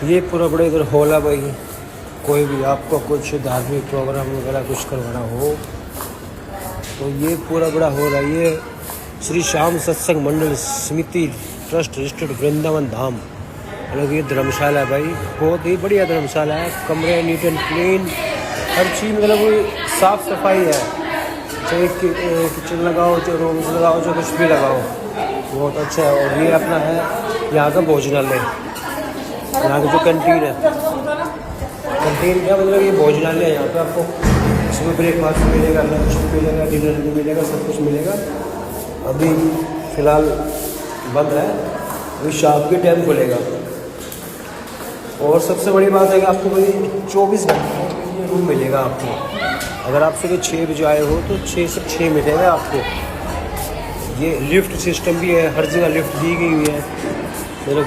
ये पूरा बड़ा इधर हॉल है भाई। कोई भी आपको कुछ धार्मिक प्रोग्राम वगैरह कुछ करवाना हो तो ये पूरा बड़ा हॉल है। ये श्री श्याम सत्संग मंडल समिति ट्रस्ट रजिस्टर्ड वृंदावन धाम, मतलब ये धर्मशाला है भाई। बहुत ही बढ़िया धर्मशाला है। कमरे नीट एंड क्लीन, हर चीज़ मतलब साफ़ सफाई है। चाहे किचन लगाओ, चाहे रूम्स लगाओ, चाहे कुछ भी लगाओ, बहुत अच्छा है। और ये अपना है यहाँ का भोजनालय, यहाँ की जो कैंटीन है। कैंटीन क्या मतलब, ये भोजनालय है। यहाँ पे आपको सुबह ब्रेकफास्ट मिलेगा, लंच मिलेगा, डिनर भी मिलेगा, सब कुछ मिलेगा। अभी फ़िलहाल बंद है, अभी शाम के टाइम खुलेगा। और सबसे बड़ी बात है कि आपको भाई 24 घंटे रूम मिलेगा आपको। अगर आप सुबह 6 बजे आए हो तो 6 से 6 मिलेगा आपको। ये लिफ्ट सिस्टम भी है, हर जगह लिफ्ट दी गई हुई है। मतलब